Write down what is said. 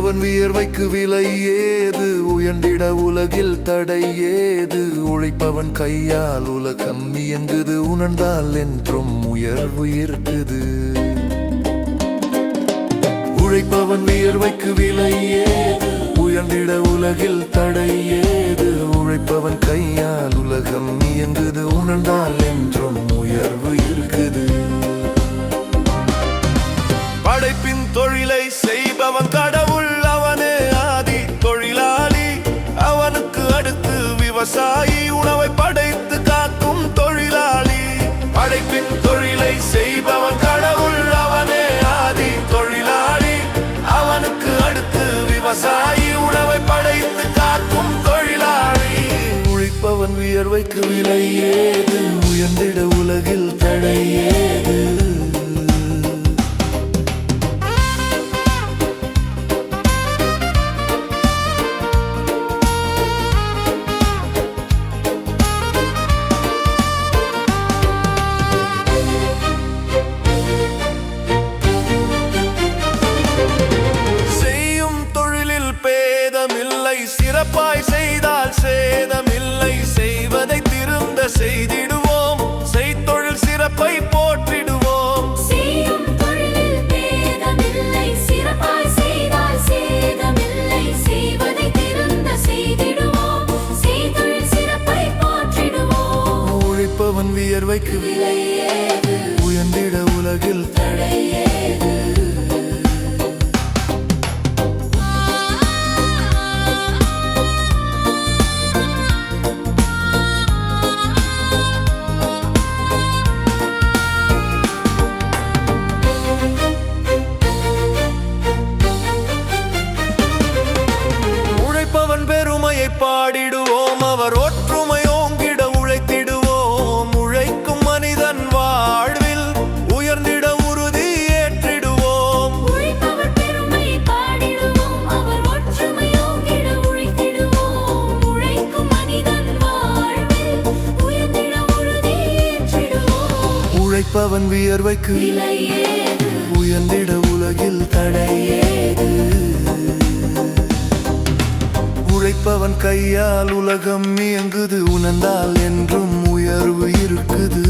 உழைப்பவன் வியர்வைக்கு விலை ஏது? உயர்ந்திட உலகில் தடை ஏது? உழைப்பவன் கையால் உலகம் இயங்குது. உணர்ந்தால் என்றும் உயர்வு இருக்குது. உழைப்பவன் வியர்வைக்கு விலை ஏது? உயர்ந்திட உலகில் தடை ஏது? உழைப்பவன் கையால் உலகம் இயங்குது. உணர்ந்தால் என்றும் உயர்வு இருக்குது. படைப்பின் தொழிலை செய்பவன் கடவுள், அவனே ஆதி தொழிலாளி. அவனுக்கு அடுத்து விவசாயி, உணவை படைத்து காக்கும் தொழிலாளி. படைப்பின் தொழிலை செய்பவன் கடவுள், அவனே ஆதி தொழிலாளி. அவனுக்கு அடுத்து விவசாயி, உணவை படைத்து காக்கும் தொழிலாளி. உழைப்பவன் வியர்வைக்கு விலை ஏது? உயர்ந்திட உலகில் தடை ஏது? சிறப்பாய் செய்தால் சேதமில்லை. செய்வதை திருந்த செய்திடுவோம். செய்தொழில் சிறப்பை போற்றிடுவோம். செய்யும் தொழிலில் பேதமில்லை. சிறப்பாய் செய்தால் சேதமில்லை. செய்வதை திருந்த செய்திடுவோம். செய்தொழில் சிறப்பை போற்றிடுவோம். உழைப்பவன் வியர்வைக்கு விலை ஏது? உயர்ந்திட உலகில் தடை ஏது? பெருமையை பாடிடுவோம். அவர் ஒற்றுமை ஓங்கிட உழைத்திடுவோம். உழைக்கும் மனிதன் வாழ்வில் உயர்ந்திட உறுதி ஏற்றிடுவோம். உழைப்பவர் பெருமையை பாடிடுவோம். அவர் ஒற்றுமை ஓங்கிட உழைத்திடுவோம். உழைக்கும் மனிதன் வாழ்வில் உயர்ந்திட உறுதி ஏற்றிடுவோம். உழைப்பவன் வியர்வைக்கு விலை ஏது? உயர்ந்திட உலகில் தடை ஏது? உழைப்பவன் கையால் உலகம் இயங்குது. உணர்ந்தால் என்றும் உயர்வு இருக்குது.